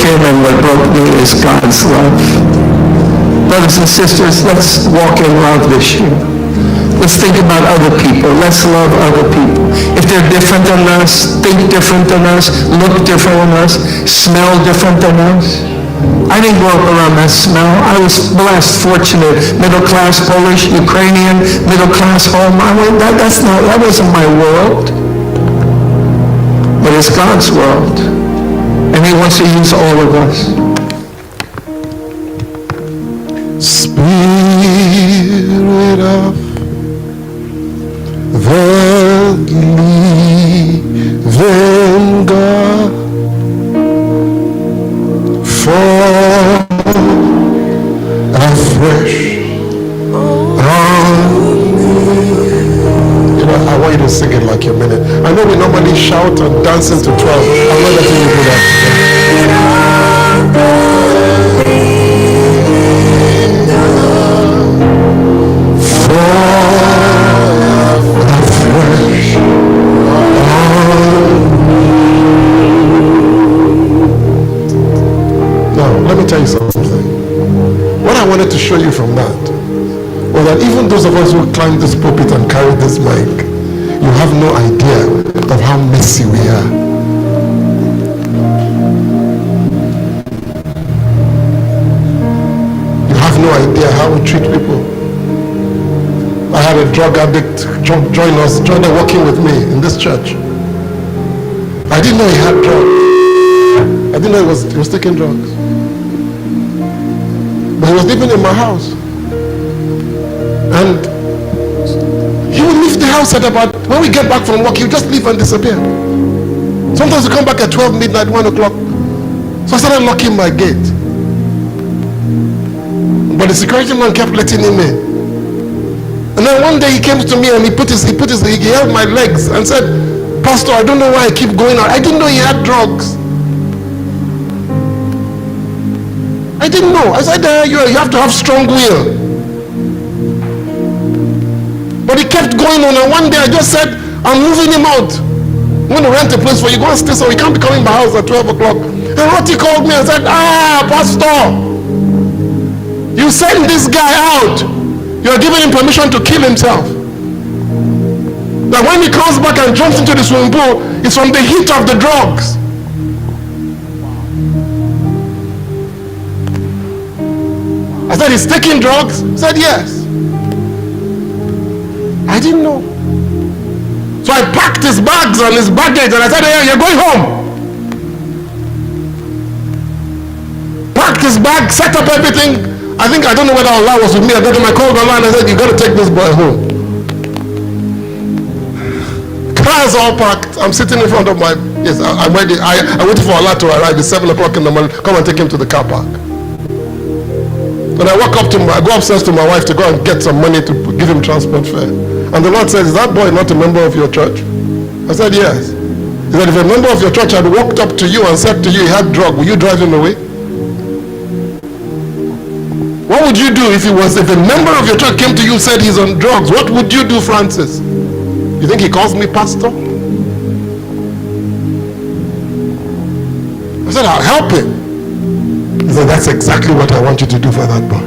him, and what broke me is God's love. Brothers and sisters, let's walk in love this year. Let's think about other people. Let's love other people. If they're different than us, think different than us, look different than us, smell different than us. I didn't grow up around that smell. I was blessed, fortunate, middle class Polish, Ukrainian, middle class home. That wasn't my world. But it's God's world. And he wants to use all of us. Spirit of the living God, fall afresh on me. You know, I want you to sing it like you mean it. I know we normally shout and dance into 12. I'm not letting you do that. Let me tell you something. What I wanted to show you from that was that even those of us who climb this pulpit and carry this mic, you have no idea of how messy we are. You have no idea how we treat people. I had a drug addict join the working with me in this church. I didn't know he had drugs. I didn't know he was taking drugs. But he was living in my house. And he would leave the house at about, when we get back from work, he would just leave and disappear. Sometimes he come back at 12 midnight, 1 o'clock. So I started locking my gate. But the security man kept letting him in. And then one day he came to me and he held my legs and said, "Pastor, I don't know why I keep going out. I didn't know he had drugs." I didn't know. I said, you have to have strong will. But he kept going on, and one day I just said, "I'm moving him out. I'm going to rent a place for you. Go and stay, so he can't be coming to my house at 12 o'clock. And Roti called me and said, "Pastor, you send this guy out. You're giving him permission to kill himself. That when he comes back and jumps into the swimming pool, it's from the heat of the drugs." I said, "He's taking drugs?" He said, "Yes." I didn't know. So I packed his bags and his baggage and I said, "Hey, you're going home." Packed his bag, set up everything. I don't know whether Allah was with me. I called Allah and I said, "You got to take this boy home." Cars all packed. I'm sitting in front of I'm ready. I waited for Allah to arrive. It's 7 o'clock in the morning. Come and take him to the car park. When I go upstairs to my wife to go and get some money to give him transport fare. And the Lord said, "Is that boy not a member of your church?" I said, "Yes." He said, "If a member of your church had walked up to you and said to you he had drug, will you drive him away?" What would you do if a member of your church came to you and said he's on drugs? What would you do, Francis? You think he calls me pastor? I said, "I'll help him." He said, "That's exactly what I want you to do for that boy."